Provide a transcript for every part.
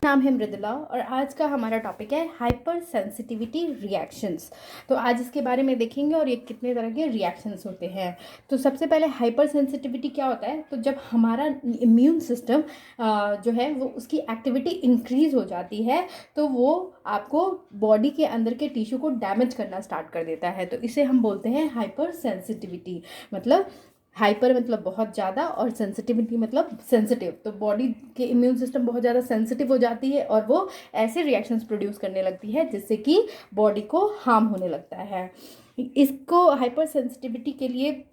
नाम है मृदुला और आज का हमारा टॉपिक है हाइपर सेंसिटिविटी रिएक्शंस। तो आज इसके बारे में देखेंगे और ये कितने तरह के रिएक्शंस होते हैं। तो सबसे पहले हाइपर सेंसिटिविटी क्या होता है, तो जब हमारा इम्यून सिस्टम जो है वो उसकी एक्टिविटी इंक्रीज हो जाती है तो वो आपको बॉडी के अंदर के टिश्यू को डैमेज करना स्टार्ट कर देता है। तो इसे हम बोलते हैं हाइपर सेंसिटिविटी। मतलब हाइपर मतलब बहुत ज़्यादा और सेंसिटिविटी मतलब सेंसिटिव। तो बॉडी के इम्यून सिस्टम बहुत ज़्यादा सेंसिटिव हो जाती है और वो ऐसे रिएक्शंस प्रोड्यूस करने लगती है जिससे कि बॉडी को हार्म होने लगता है। इसको हाइपर सेंसिटिविटी के लिए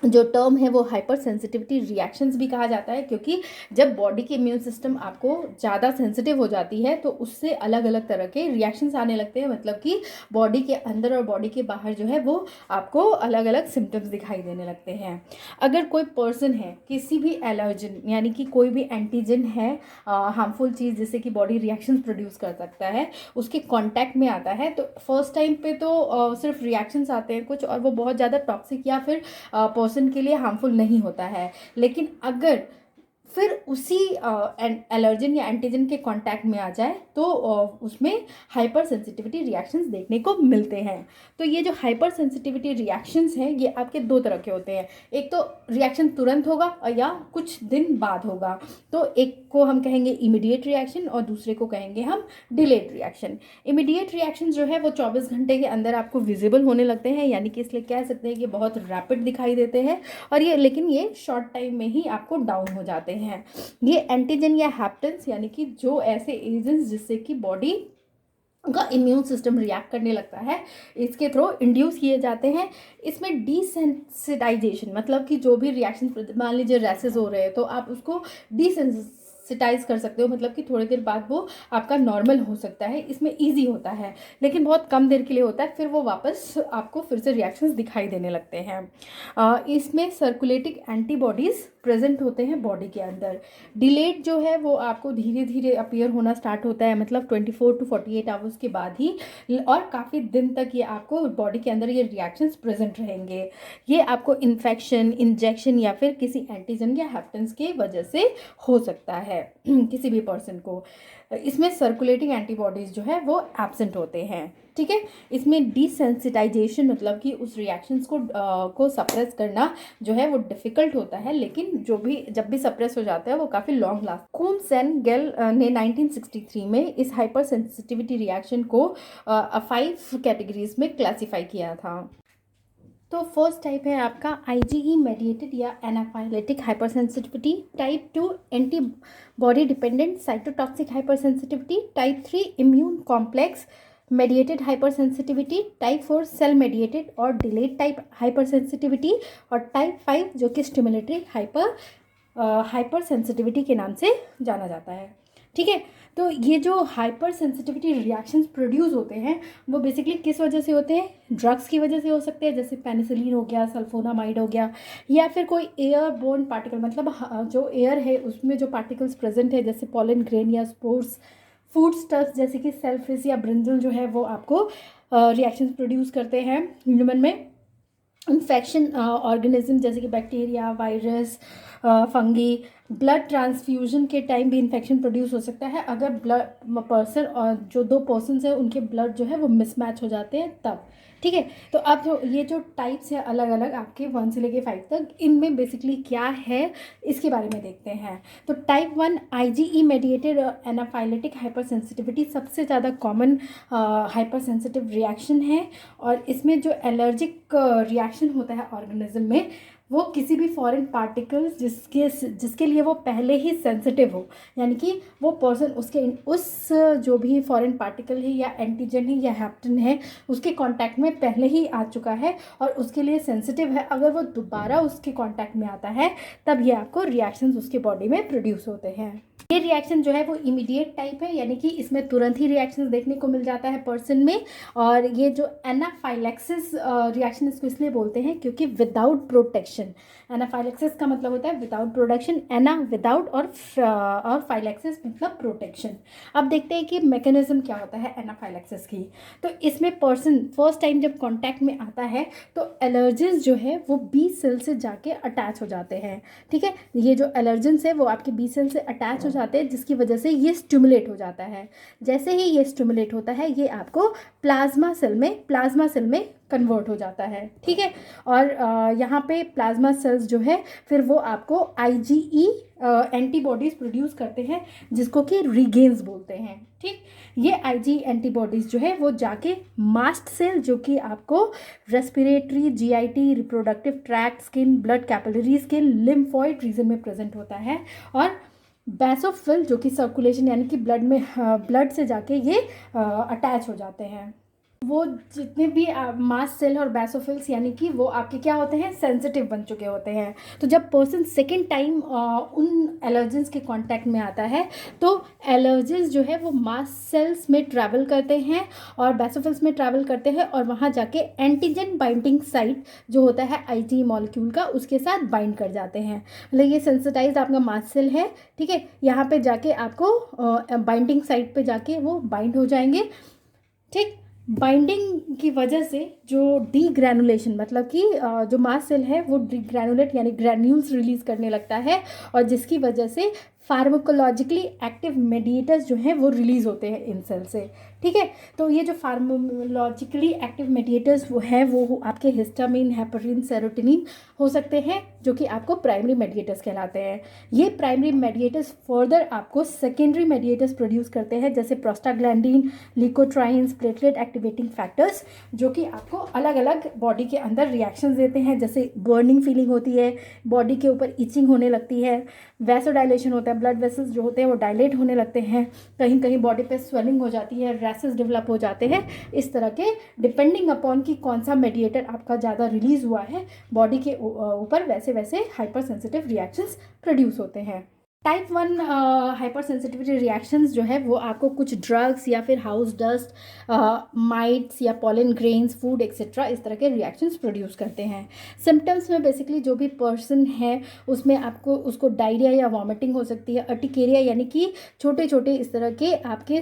जो टर्म है वो हाइपर सेंसिटिविटी रिएक्शंस भी कहा जाता है, क्योंकि जब बॉडी की इम्यून सिस्टम आपको ज़्यादा सेंसिटिव हो जाती है तो उससे अलग अलग तरह के रिएक्शंस आने लगते हैं। मतलब कि बॉडी के अंदर और बॉडी के बाहर जो है वो आपको अलग अलग सिम्टम्स दिखाई देने लगते हैं। अगर कोई पर्सन है किसी भी एलर्जन यानी कि कोई भी एंटीजन है हार्मफुल चीज़ जिससे कि बॉडी रिएक्शंस प्रोड्यूस कर सकता है, उसके कॉन्टैक्ट में आता है, तो फर्स्ट टाइम पे तो सिर्फ रिएक्शंस आते हैं कुछ, और वो बहुत ज़्यादा टॉक्सिक या फिर पर्सन के लिए हार्मफुल नहीं होता है। लेकिन अगर फिर उसी एलर्जन या एंटीजन के कांटेक्ट में आ जाए तो उसमें हाइपर सेंसिटिविटी रिएक्शंस देखने को मिलते हैं। तो ये जो हाइपर सेंसिटिविटी रिएक्शंस हैं ये आपके दो तरह के होते हैं। एक तो रिएक्शन तुरंत होगा या कुछ दिन बाद होगा। तो एक को हम कहेंगे इमीडिएट रिएक्शन और दूसरे को कहेंगे हम डिलेड रिएक्शन। इमीडिएट रिएक्शन जो है वो 24 घंटे के अंदर आपको विजिबल होने लगते हैं, यानी कि इसलिए कह सकते हैं कि बहुत रैपिड दिखाई देते हैं और ये शॉर्ट टाइम में ही आपको डाउन हो जाते हैं। ये एंटीजन या हैप्टेंस यानी कि जो ऐसे एजेंट्स जिससे कि बॉडी का इम्यून सिस्टम रिएक्ट करने लगता है, इसके थ्रू इंड्यूस किए जाते हैं। इसमें डिसेंसिटाइजेशन मतलब कि जो भी रिएक्शन, मान लीजिए रैसेस हो रहे हैं तो आप उसको डिसेंसिटाइज कर सकते हो, मतलब कि थोड़ी देर बाद वो आपका नॉर्मल हो सकता है। इसमें इजी होता है लेकिन बहुत कम देर के लिए होता है, फिर वो वापस आपको फिर से रिएक्शंस दिखाई देने लगते हैं। इसमें सर्कुलेटिंग एंटीबॉडीज़ प्रेजेंट होते हैं बॉडी के अंदर। डिलेड जो है वो आपको धीरे धीरे अपीयर होना स्टार्ट होता है, मतलब 24 to 48 आवर्स के बाद ही, और काफ़ी दिन तक ये आपको बॉडी के अंदर ये रिएक्शंस प्रेजेंट रहेंगे। ये आपको इन्फेक्शन, इंजेक्शन या फिर किसी एंटीजन या हैप्टेंस के वजह से हो सकता है किसी भी पर्सन को। इसमें सर्कुलेटिंग एंटीबॉडीज़ जो है वो एब्सेंट होते हैं। ठीक है, इसमें डिसेंसिटाइजेशन मतलब कि उस रिएक्शंस को सप्रेस करना जो है वो डिफ़िकल्ट होता है, लेकिन जब भी सप्रेस हो जाता है वो काफ़ी लॉन्ग लास्ट। कूम्स एंड गेल ने 1963 में इस हाइपर सेंसिटिविटी रिएक्शन को 5 कैटेगरीज में क्लासीफाई किया था। तो फर्स्ट टाइप है आपका IgE मेडिएटेड या anaphylactic hypersensitivity. Type 2 antibody dependent cytotoxic hypersensitivity. Type 3 immune complex mediated hypersensitivity. Type 4 cell mediated और डिलेड टाइप हाइपर सेंसिटिविटी। और टाइप 5 जो कि स्टिमुलेटरी हाइपर सेंसिटिविटी के नाम से जाना जाता है। ठीक है, तो ये जो हाइपर सेंसिटिविटी रिएक्शंस प्रोड्यूस होते हैं वो बेसिकली किस वजह से होते हैं? ड्रग्स की वजह से हो सकते हैं, जैसे पेनिसिलिन हो गया, सल्फोनामाइड हो गया, या फिर कोई एयर बोर्न पार्टिकल, मतलब जो एयर है उसमें जो पार्टिकल्स प्रेजेंट है जैसे पॉलन ग्रेन या स्पोर्स। फूड स्टफ्स जैसे कि सेल्फिश या ब्रिंजल जो है वो आपको रिएक्शंस प्रोड्यूस करते हैं ह्यूमन में। इन्फेक्शन ऑर्गेनिज्म जैसे कि bacteria, virus, fungi. Blood transfusion के टाइम भी इन्फेक्शन प्रोड्यूस हो सकता है अगर ब्लड पर्सन और जो दो पर्सन्स हैं उनके ब्लड जो है वो मिसमैच हो जाते हैं तब। ठीक है, तो अब ये जो टाइप्स है अलग अलग आपके 1 से लेके 5 तक, इनमें बेसिकली क्या है इसके बारे में देखते हैं। तो type 1 IgE mediated anaphylactic hyper sensitivity सबसे ज़्यादा कॉमन हाइपर सेंसिटिव रिएक्शन है, और इसमें जो एलर्जिक रिएक्शन होता है ऑर्गेनिज्म में वो किसी भी फॉरेन पार्टिकल्स जिसके लिए वो पहले ही सेंसिटिव हो, यानी कि वो पर्सन उस जो भी फॉरेन पार्टिकल है या एंटीजन है या हैप्टेन है उसके कांटेक्ट में पहले ही आ चुका है और उसके लिए सेंसिटिव है, अगर वो दोबारा उसके कांटेक्ट में आता है तब ये आपको रिएक्शंस उसके बॉडी में प्रोड्यूस होते हैं। ये रिएक्शन जो है वो इमीडिएट टाइप है, यानी कि इसमें तुरंत ही रिएक्शन देखने को मिल जाता है पर्सन में। और ये जो एनाफाइलेक्सिस रिएक्शन इसको इसलिए बोलते हैं क्योंकि विदाउट प्रोटेक्शन प्रोडक्शन। एनाफाइलेक्सिस का मतलब होता है विदाउट प्रोडक्शन, एना विदाउट, और फाइलेक्सिस मतलब प्रोटेक्शन। अब देखते हैं कि मैकेनिज्म क्या होता है एनाफाइलेक्सिस की। तो इसमें पर्सन फर्स्ट टाइम जब कांटेक्ट में आता है तो एलर्जेंस जो है वो बी सेल से जाके अटैच हो जाते हैं। ठीक है, ये जो एलर्जेंस है वो आपके बी सेल से अटैच हो जाते हैं, जिसकी वजह से ये स्टिमुलेट हो जाता है। जैसे ही ये स्टिमुलेट होता है ये आपको प्लाज्मा सेल में कन्वर्ट हो जाता है। ठीक है, और यहाँ पे प्लाज्मा सेल्स जो है फिर वो आपको आईजीई एंटीबॉडीज़ प्रोड्यूस करते हैं, जिसको कि रीगेन्स बोलते हैं। ठीक, ये आईजी एंटीबॉडीज़ जो है वो जाके मास्ट सेल, जो कि आपको respiratory, GIT, reproductive tract, skin, blood capillary skin, lymphoid region में प्रेजेंट होता है, और बेसोफिल जो कि सर्कुलेशन यानी कि ब्लड से जाके ये अटैच हो जाते हैं। वो जितने भी मास्ट सेल और बेसोफिल्स यानी कि वो आपके क्या होते हैं, सेंसिटिव बन चुके होते हैं। तो जब पर्सन सेकेंड टाइम उन एलर्जेंस के कांटेक्ट में आता है तो एलर्जेंस जो है वो मास्ट सेल्स में ट्रैवल करते हैं और बेसोफिल्स में ट्रैवल करते हैं, और वहाँ जाके एंटीजन बाइंडिंग साइट जो होता है आईजी मॉलिक्यूल का, उसके साथ बाइंड कर जाते हैं। मतलब ये सेंसिटाइज आपका मास्ट सेल है। ठीक है, यहाँ पे जाके आपको बाइंडिंग साइट पे जाके वो बाइंड हो जाएंगे। ठीक, बाइंडिंग की वजह से जो डीग्रैनुलेशन मतलब कि जो मास्ट सेल है वो डीग्रैनुलेट यानी ग्रैन्यूल्स रिलीज करने लगता है, और जिसकी वजह से फार्माकोलॉजिकली एक्टिव मेडिएटर्स जो हैं वो रिलीज़ होते हैं इन सेल से। ठीक है, तो ये जो फार्माकोलॉजिकली एक्टिव मेडिएटर्स वो हैं वो आपके हिस्टामिन, हेपरिन, सेरोटोनिन हो सकते हैं, जो कि आपको प्राइमरी मेडिएटर्स कहलाते हैं। ये प्राइमरी मेडिएटर्स फर्दर आपको सेकेंडरी मेडिएटर्स प्रोड्यूस करते हैं, जैसे प्रोस्टाग्लैंडिन, लिकोट्राइन्स, प्लेटलेट एक्टिवेटिंग फैक्टर्स, जो कि आपको अलग अलग बॉडी के अंदर रिएक्शंस देते हैं, जैसे बर्निंग फीलिंग होती है, बॉडी के ऊपर इचिंग होने लगती है, वैसोडाइलेशन होता है, ब्लड वेसल्स जो होते हैं वो डायलेट होने लगते हैं, कहीं कहीं बॉडी पे स्वेलिंग हो जाती है, रैसेस डेवलप हो जाते हैं। इस तरह के डिपेंडिंग अपॉन कि कौन सा मेडिएटर आपका ज़्यादा रिलीज़ हुआ है बॉडी के ऊपर, वैसे वैसे हाइपर सेंसिटिव रिएक्शंस प्रोड्यूस होते हैं। टाइप 1 हाइपर सेंसिटिविटी रिएक्शंस जो है वो आपको कुछ ड्रग्स या फिर हाउस डस्ट, माइट्स या पॉलन ग्रेन्स, फूड एक्सेट्रा इस तरह के रिएक्शंस प्रोड्यूस करते हैं। सिम्टम्स में बेसिकली जो भी पर्सन है उसमें आपको उसको डायरिया या वॉमिटिंग हो सकती है, अर्टिकेरिया यानी कि छोटे छोटे इस तरह के आपके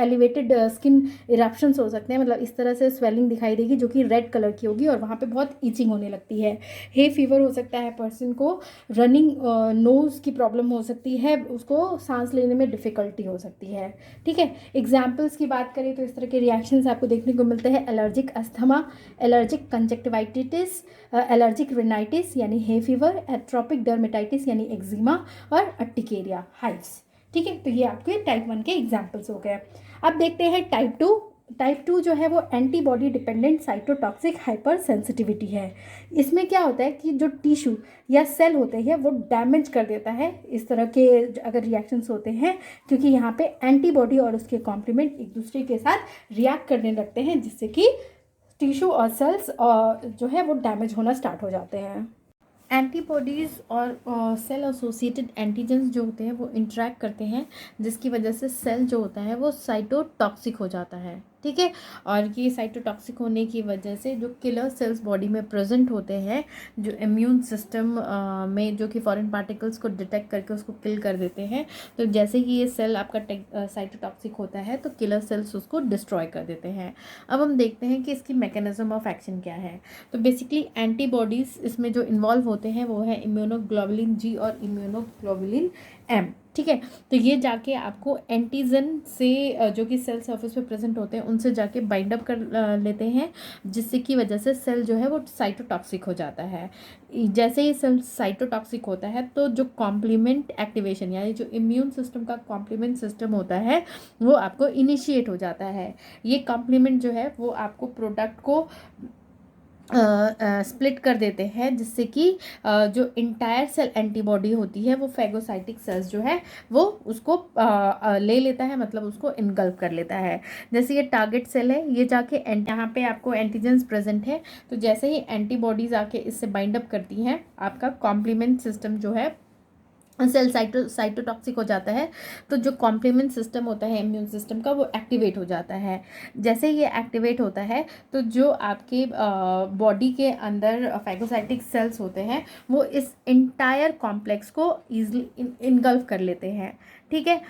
एलिवेटेड स्किन इरप्शंस हो सकते हैं, मतलब इस तरह से स्वेलिंग दिखाई देगी जो कि रेड कलर की होगी और वहाँ पे बहुत ईचिंग होने लगती है। हे फीवर हो सकता है पर्सन को, रनिंग नोज़ की प्रॉब्लम हो सकती है, उसको सांस लेने में डिफ़िकल्टी हो सकती है। ठीक है, एग्जाम्पल्स की बात करें तो इस तरह के रिएक्शंस आपको देखने को मिलते हैं, allergic asthma, allergic conjunctivitis, allergic rhinitis यानी हे फीवर, एट्रोपिक डर्मेटाइटिस यानी एक्जिमा, और अर्टिकेरिया, हाइव्स। ठीक है, तो ये आपके टाइप 1 के एग्जाम्पल्स हो गए। अब देखते हैं टाइप 2। टाइप 2 जो है वो antibody dependent cytotoxic hyper sensitivity है। इसमें क्या होता है कि जो टिश्यू या सेल होते हैं वो डैमेज कर देता है इस तरह के अगर रिएक्शंस होते हैं, क्योंकि यहाँ पे एंटीबॉडी और उसके कॉम्प्लीमेंट एक दूसरे के साथ रिएक्ट करने लगते हैं, जिससे कि टिश्यू और सेल्स जो है वो डैमेज होना स्टार्ट हो जाते हैं। एंटीबॉडीज़ और सेल एसोसिएटेड एंटीजेंस जो होते हैं वो इंटरेक्ट करते हैं, जिसकी वजह से सेल जो होता है वो साइटोटॉक्सिक हो जाता है। ठीक है, और ये साइटोटॉक्सिक होने की वजह से जो किलर सेल्स बॉडी में प्रेजेंट होते हैं, जो इम्यून सिस्टम में जो कि फॉरेन पार्टिकल्स को डिटेक्ट करके उसको किल कर देते हैं, तो जैसे ही ये सेल आपका साइटोटॉक्सिक होता है तो किलर सेल्स उसको डिस्ट्रॉय कर देते हैं। अब हम देखते हैं कि इसकी मैकेनिज्म ऑफ एक्शन क्या है। तो बेसिकली एंटीबॉडीज़ इसमें जो इन्वॉल्व होते हैं वो है इम्यूनोग्लोबुलिन जी और इम्यूनोग्लोबुलिन एम। ठीक है, तो ये जाके आपको एंटीजन से जो कि सेल सरफेस पे प्रेजेंट होते हैं उनसे जाके बाइंड अप कर लेते हैं, जिससे की वजह से सेल जो है वो साइटोटॉक्सिक हो जाता है। जैसे ही सेल साइटोटॉक्सिक होता है तो जो कॉम्प्लीमेंट एक्टिवेशन यानी जो इम्यून सिस्टम का कॉम्प्लीमेंट सिस्टम होता है वो आपको इनिशिएट हो जाता है। ये कॉम्प्लीमेंट जो है वो आपको प्रोडक्ट को स्प्लिट कर देते हैं, जिससे कि जो इंटायर सेल एंटीबॉडी होती है वो फैगोसाइटिक सेल्स जो है वो उसको ले लेता है, मतलब उसको इनगल्फ कर लेता है। जैसे ये टारगेट सेल है, ये जाके यहाँ पे आपको एंटीजेंस प्रेजेंट है, तो जैसे ही एंटीबॉडीज आके इससे बाइंड अप करती हैं, आपका कॉम्प्लीमेंट सिस्टम जो है सेल साइटोटॉक्सिक हो जाता है, तो जो कॉम्प्लीमेंट सिस्टम होता है इम्यून सिस्टम का, वो एक्टिवेट हो जाता है। जैसे ये एक्टिवेट होता है तो जो आपके बॉडी के अंदर फैगोसाइटिक सेल्स होते हैं वो इस इंटायर कॉम्प्लेक्स को ईजिली इनगल्फ कर लेते हैं, ठीक है।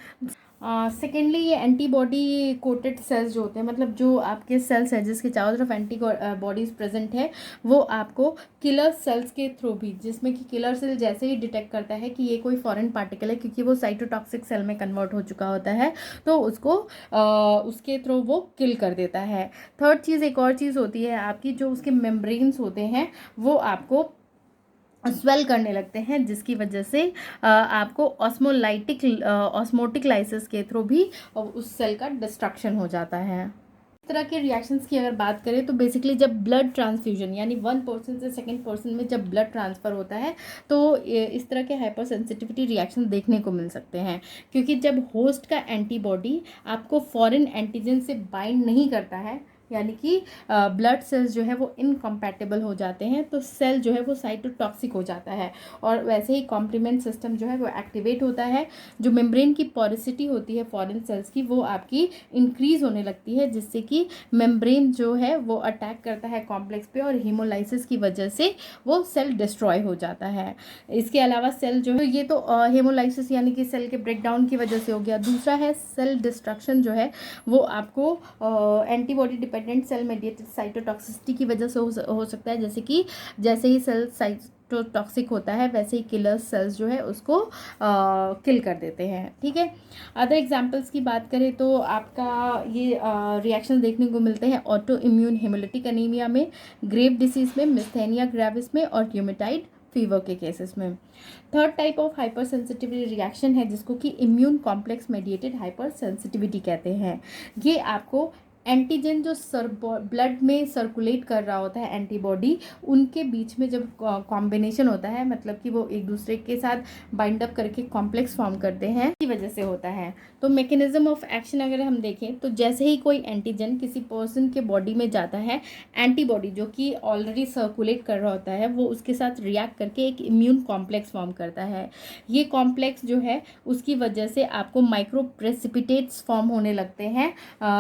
सेकेंडली ये एंटीबॉडी कोटेड सेल्स जो होते हैं, मतलब जो आपके सेल्स हैं जिसके चारों तरफ एंटी बॉडीज़ प्रेजेंट है, वो आपको किलर सेल्स के थ्रू भी, जिसमें कि किलर सेल जैसे ही डिटेक्ट करता है कि ये कोई फॉरेन पार्टिकल है, क्योंकि वो साइटोटॉक्सिक सेल में कन्वर्ट हो चुका होता है, तो उसको उसके थ्रू वो किल कर देता है। थर्ड चीज़, एक और चीज़ होती है आपकी, जो उसके मेम्ब्रेन्स होते हैं वो आपको स्वेल करने लगते हैं, जिसकी वजह से आपको ऑस्मोटिक लाइसिस के थ्रू भी उस सेल का डिस्ट्रक्शन हो जाता है। इस तरह के रिएक्शंस की अगर बात करें तो बेसिकली जब ब्लड ट्रांसफ्यूजन यानी वन पर्सन से सेकंड पर्सन में जब ब्लड ट्रांसफ़र होता है तो इस तरह के हाइपर सेंसिटिविटी रिएक्शन देखने को मिल सकते हैं, क्योंकि जब होस्ट का एंटीबॉडी आपको फॉरेन एंटीजन से बाइंड नहीं करता है, यानी कि ब्लड सेल्स जो है वो इनकम्पैटिबल हो जाते हैं, तो सेल जो है वो साइटोटॉक्सिक हो जाता है, और वैसे ही कॉम्प्लीमेंट सिस्टम जो है वो एक्टिवेट होता है। जो मेम्ब्रेन की पोरोसिटी होती है फॉरेन सेल्स की, वो आपकी इंक्रीज होने लगती है, जिससे कि मेम्ब्रेन जो है वो अटैक करता है कॉम्प्लेक्स पे, और हीमोलाइसिस की वजह से वो सेल डिस्ट्रॉय हो जाता है। इसके अलावा सेल जो है, ये तो हेमोलाइसिस यानी कि सेल के ब्रेकडाउन की वजह से हो गया। दूसरा है सेल डिस्ट्रक्शन, जो है वो आपको antibody dependent cell mediated cytotoxicity की वजह से हो सकता है, जैसे कि जैसे ही सेल साइटोटॉक्सिक होता है वैसे ही किलर सेल्स जो है उसको किल कर देते हैं, ठीक है। अदर एग्जांपल्स की बात करें तो आपका ये रिएक्शन देखने को मिलते हैं ऑटो इम्यून हेमोलिटिक एनीमिया में, ग्रेव डिसीज में, मिस्थेनिया ग्रेविस में, और र्यूमेटाइड फीवर के केसेस में। Third type of hyper sensitivity reaction है जिसको कि immune complex mediated hyper sensitivity कहते हैं। ये आपको एंटीजन जो ब्लड में सर्कुलेट कर रहा होता है एंटीबॉडी, उनके बीच में जब कॉम्बिनेशन होता है, मतलब कि वो एक दूसरे के साथ बाइंड अप करके कॉम्प्लेक्स फॉर्म करते हैं, की वजह से होता है। तो मैकेनिज्म ऑफ एक्शन अगर हम देखें तो जैसे ही कोई एंटीजन किसी पर्सन के बॉडी में जाता है, एंटीबॉडी जो कि ऑलरेडी सर्कुलेट कर रहा होता है वो उसके साथ रिएक्ट करके एक इम्यून कॉम्प्लेक्स फॉर्म करता है। ये कॉम्प्लेक्स जो है उसकी वजह से आपको माइक्रो प्रेसिपिटेट्स फॉर्म होने लगते हैं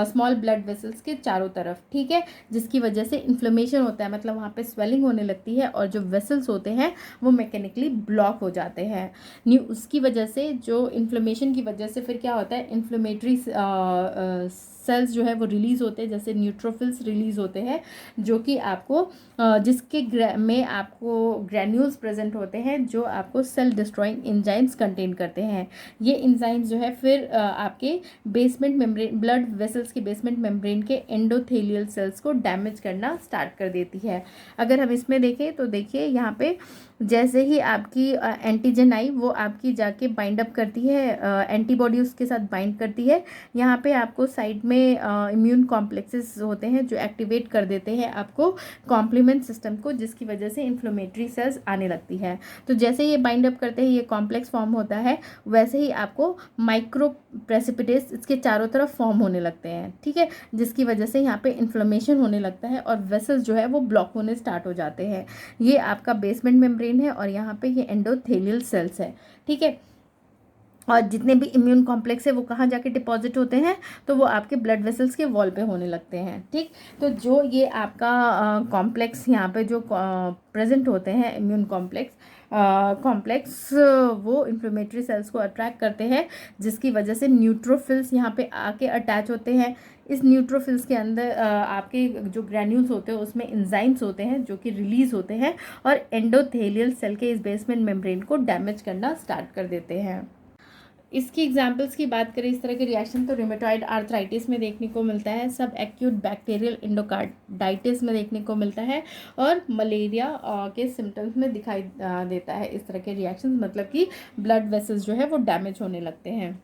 स्मॉल ब्लड वेसल्स के चारों तरफ, ठीक है, जिसकी वजह से इन्फ्लेमेशन होता है, मतलब वहाँ पे स्वेलिंग होने लगती है, और जो वेसल्स होते हैं वो मैकेनिकली ब्लॉक हो जाते हैं। उसकी वजह से, जो इन्फ्लेमेशन की वजह से फिर क्या होता है, इन्फ्लेमेटरी सेल्स जो है वो रिलीज़ होते हैं, जैसे न्यूट्रोफिल्स रिलीज़ होते हैं, जो कि आपको जिसके में आपको ग्रैन्यूल्स प्रेजेंट होते हैं जो आपको सेल डिस्ट्रॉइंग एंजाइम्स कंटेन करते हैं। ये एंजाइम्स जो है फिर आपके बेसमेंट मेम्ब्रेन, ब्लड वेसल्स के बेसमेंट मेम्ब्रेन के एंडोथेलियल सेल्स को डैमेज करना स्टार्ट कर देती है। अगर हम इसमें देखें तो देखिए यहाँ पे जैसे ही आपकी एंटीजन आई वो आपकी जाके बाइंड अप करती है, एंटीबॉडी उसके साथ बाइंड करती है। यहाँ पे आपको साइड में इम्यून कॉम्प्लेक्सेस होते हैं जो एक्टिवेट कर देते हैं आपको कॉम्प्लीमेंट सिस्टम को, जिसकी वजह से इन्फ्लेमेटरी सेल्स आने लगती है। तो जैसे ये बाइंड अप करते हैं, ये कॉम्प्लेक्स फॉर्म होता है, वैसे ही आपको माइक्रो प्रेसिपिटेट्स इसके चारों तरफ फॉर्म होने लगते हैं, ठीक है, जिसकी वजह से यहाँ पे इन्फ्लेमेशन होने लगता है और वेसल्स जो है वो ब्लॉक होने स्टार्ट हो जाते हैं। ये आपका बेसमेंट मेम्ब्रेन है और यहाँ पे ये एंडोथेलियल सेल्स है, ठीक है। और जितने भी इम्यून कॉम्प्लेक्स है वो कहाँ जाके डिपॉजिट होते हैं, तो वो आपके ब्लड वेसल्स के वॉल पे होने लगते हैं, ठीक। तो जो ये आपका कॉम्प्लेक्स यहाँ पे जो प्रेजेंट होते हैं इम्यून कॉम्प्लेक्स वो इन्फ्लेमेटरी सेल्स को अट्रैक्ट करते हैं, जिसकी वजह से न्यूट्रोफिल्स यहाँ पे आके अटैच होते हैं। इस न्यूट्रोफिल्स के अंदर आपके जो ग्रैन्यूल्स होते हैं उसमें एंजाइम्स होते हैं जो कि रिलीज होते हैं और एंडोथेलियल सेल के इस बेसमेंट मेम्ब्रेन को डैमेज करना स्टार्ट कर देते हैं। इसकी एग्जांपल्स की बात करें इस तरह के रिएक्शन तो रूमेटॉइड आर्थराइटिस में देखने को मिलता है, सब एक्यूट बैक्टीरियल एंडोकार्डाइटिस में देखने को मिलता है, और मलेरिया के सिम्टम्स में दिखाई देता है इस तरह के रिएक्शंस, मतलब कि ब्लड वेसल्स जो है वो डैमेज होने लगते हैं।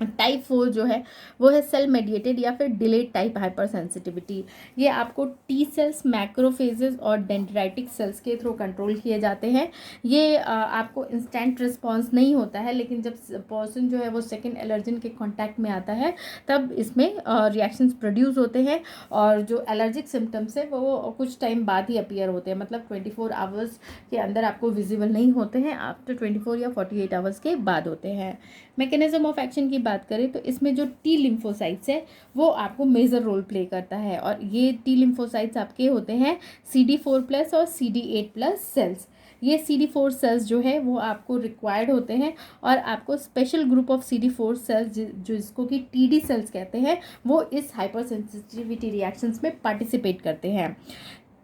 टाइप 4 जो है वो है सेल मेडिएटेड या फिर डिलेड टाइप हाइपर सेंसिटिविटी। ये आपको टी सेल्स, मैक्रोफेजेस और डेंड्राइटिक सेल्स के थ्रू कंट्रोल किए जाते हैं। ये आपको इंस्टेंट रिस्पॉन्स नहीं होता है, लेकिन जब पर्सन जो है वो सेकेंड एलर्जन के कॉन्टैक्ट में आता है तब इसमें रिएक्शंस प्रोड्यूस होते हैं, और जो एलर्जिक सिम्टम्स है वो कुछ टाइम बाद ही अपीयर होते हैं, मतलब 24 आवर्स के अंदर आपको विजिबल नहीं होते हैं, आफ्टर 24 या 48 आवर्स के बाद होते हैं। मैकेनिज्म ऑफ एक्शन की बात करें तो इसमें जो टी लिम्फोसाइट्स है वो आपको मेजर रोल प्ले करता है, और ये टी लिम्फोसाइट्स आपके होते हैं CD4+ और CD8+ सेल्स। ये CD4 सेल्स जो है वो आपको रिक्वायर्ड होते हैं, और आपको special group of CD4 sales जो इसको कि TD सेल्स कहते हैं, वो इस हाइपर सेंसिटिविटी रिएक्शंस में पार्टिसिपेट करते हैं।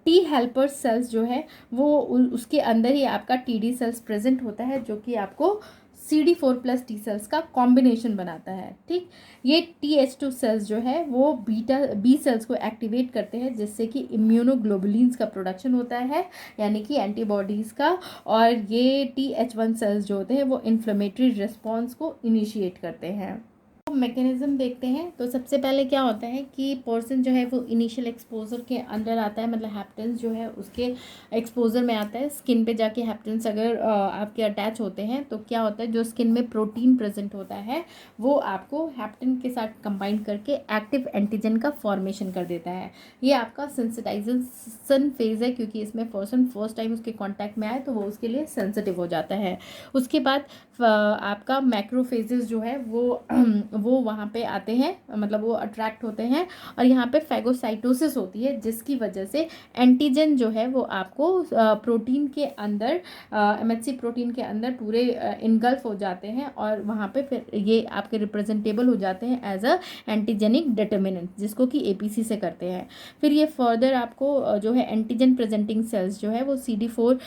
टी हेल्पर सेल्स जो है वो उसके अंदर ही आपका TD सेल्स प्रेजेंट होता है, जो कि आपको CD4+ टी सेल्स का कॉम्बिनेशन बनाता है। ठीक, ये TH2 सेल्स जो है वो बी सेल्स को एक्टिवेट करते हैं, जिससे कि इम्यूनोग्लोबुलिन्स का प्रोडक्शन होता है, यानी कि एंटीबॉडीज़ का, और ये TH1 सेल्स जो होते हैं वो इन्फ्लेमेटरी रिस्पॉन्स को इनिशिएट करते हैं। मैकेनिज्म देखते हैं तो सबसे पहले क्या होता है कि पर्सन जो है वो इनिशियल एक्सपोजर के अंदर आता है, मतलब हैप्टेंस जो है उसके एक्सपोजर में आता है। स्किन पे जाके हैप्टेंस अगर आपके अटैच होते हैं तो क्या होता है, जो स्किन में प्रोटीन प्रेजेंट होता है वो आपको हैप्टेन के साथ कंबाइन करके एक्टिव एंटीजन का फॉर्मेशन कर देता है। ये आपका सेंसिटाइजेशन फेज है, क्योंकि इसमें पर्सन फर्स्ट टाइम उसके कॉन्टैक्ट में आए तो वो उसके लिए सेंसिटिव हो जाता है। उसके बाद आपका मैक्रोफेजेस जो है वो वहाँ पे आते हैं, मतलब वो अट्रैक्ट होते हैं, और यहाँ पे फैगोसाइटोसिस होती है, जिसकी वजह से एंटीजन जो है वो आपको प्रोटीन के अंदर MHC प्रोटीन के अंदर पूरे इनगल्फ हो जाते हैं, और वहाँ पे फिर ये आपके रिप्रेजेंटेबल हो जाते हैं एज अ एंटीजेनिक डिटर्मिनेंट, जिसको कि APC से करते हैं। फिर ये फर्दर आपको जो है एंटीजन प्रेजेंटिंग सेल्स जो है वो CD4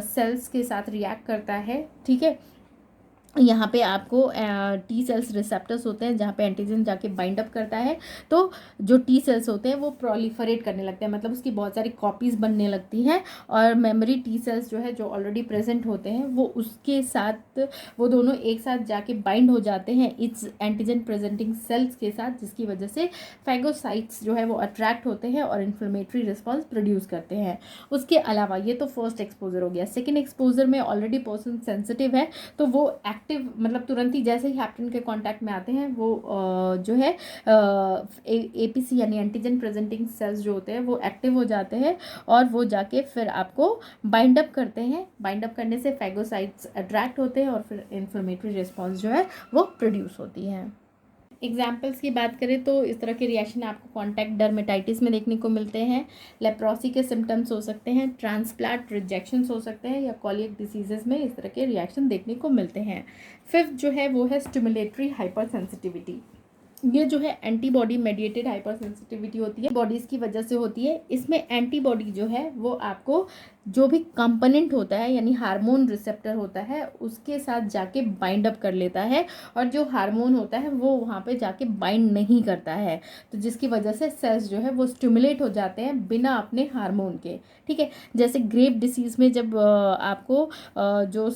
सेल्स के साथ रिएक्ट करता है। ठीक है, यहाँ पे आपको टी सेल्स रिसेप्टर्स होते हैं जहाँ पे एंटीजन जाके बाइंड अप करता है, तो जो टी सेल्स होते हैं वो प्रोलिफरेट करने लगते हैं, मतलब उसकी बहुत सारी कॉपीज़ बनने लगती हैं, और मेमोरी टी सेल्स जो है जो ऑलरेडी प्रेजेंट होते हैं वो उसके साथ, वो दोनों एक साथ जाके बाइंड हो जाते हैं इस एंटीजन प्रेजेंटिंग सेल्स के साथ, जिसकी वजह से फैगोसाइट्स जो है वो अट्रैक्ट होते हैं और इन्फ्लेमेटरी रिस्पॉन्स प्रोड्यूस करते हैं। उसके अलावा ये तो फर्स्ट एक्सपोजर हो गया। सेकेंड एक्सपोजर में ऑलरेडी पर्सन सेंसिटिव है, तो वो एक्टिव, मतलब तुरंत ही जैसे ही हैप्टेन के कांटेक्ट में आते हैं वो जो है APC यानी एंटीजन प्रेजेंटिंग सेल्स जो होते हैं वो एक्टिव हो जाते हैं, और वो जाके फिर आपको बाइंड अप करते हैं। बाइंड अप करने से फैगोसाइट्स अट्रैक्ट होते हैं, और फिर इन्फ्लेमेटरी रिस्पॉन्स जो है वो प्रोड्यूस होती है। एग्जाम्पल्स की बात करें तो इस तरह के रिएक्शन आपको कॉन्टैक्ट डर्मेटाइटिस में देखने को मिलते हैं, लेप्रोसी के सिम्टम्स हो सकते हैं, ट्रांसप्लांट रिजेक्शंस हो सकते हैं, या कॉलिक डिसीजेज में इस तरह के रिएक्शन देखने को मिलते हैं। फिफ्थ जो है वो है स्टिमुलेटरी हाइपर सेंसिटिविटी। ये जो है एंटीबॉडी मेडिएटेड हाइपर सेंसिटिविटी होती है, बॉडीज़ की वजह से होती है। इसमें एंटीबॉडी जो है वो आपको जो भी कंपोनेंट होता है यानी हार्मोन रिसेप्टर होता है उसके साथ जाके बाइंड अप कर लेता है, और जो हार्मोन होता है वो वहाँ पे जाके बाइंड नहीं करता है, तो जिसकी वजह से सेल्स जो है वो स्टिमुलेट हो जाते हैं बिना अपने हार्मोन के। ठीक है, जैसे ग्रेव डिसीज़ में जब आपको जो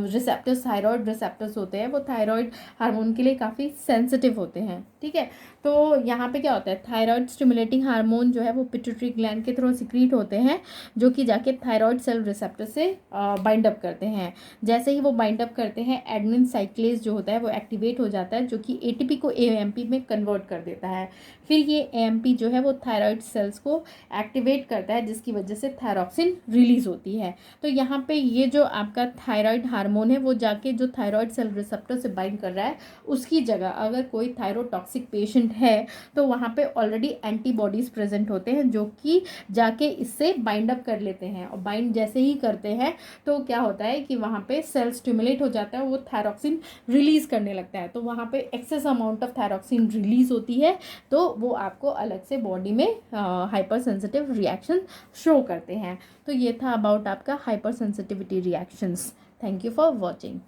रिसेप्टर्स, थायराइड रिसेप्टर्स होते हैं वो थायराइड हार्मोन के लिए काफ़ी सेंसिटिव होते हैं। ठीक है, तो यहाँ पे क्या होता है, थायराइड स्टिमुलेटिंग हार्मोन जो है वो पिट्यूटरी ग्लैंड के थ्रू सिक्रीट होते हैं, जो कि जाके थायराइड सेल रिसेप्टर से बाइंड अप करते हैं। जैसे ही वो बाइंड अप करते हैं, एडेनिन साइक्लेज जो होता है वो एक्टिवेट हो जाता है, जो कि ATP को AMP में कन्वर्ट कर देता है। फिर ये AMP जो है वो थायराइड सेल्स को एक्टिवेट करता है, जिसकी वजह से थायरॉक्सिन रिलीज होती है। तो यहाँ पे ये जो आपका थायराइड हार्मोन है वो जाके जो थायराइड सेल रिसेप्टर से बाइंड कर रहा है, उसकी जगह अगर कोई थायरोटॉक्सिक पेशेंट है तो वहाँ पे ऑलरेडी एंटीबॉडीज़ प्रेजेंट होते हैं, जो कि जाके इससे बाइंड अप कर लेते हैं, और बाइंड जैसे ही करते हैं तो क्या होता है कि वहाँ पे सेल स्टिमुलेट हो जाता है, वो थायरॉक्सिन रिलीज करने लगता है, तो वहाँ पे excess amount of thyroxine release होती है, तो वो आपको अलग से बॉडी में हाइपर सेंसिटिव रिएक्शन शो करते हैं। तो ये था अबाउट आपका hyper sensitivity reactions. Thank you for watching.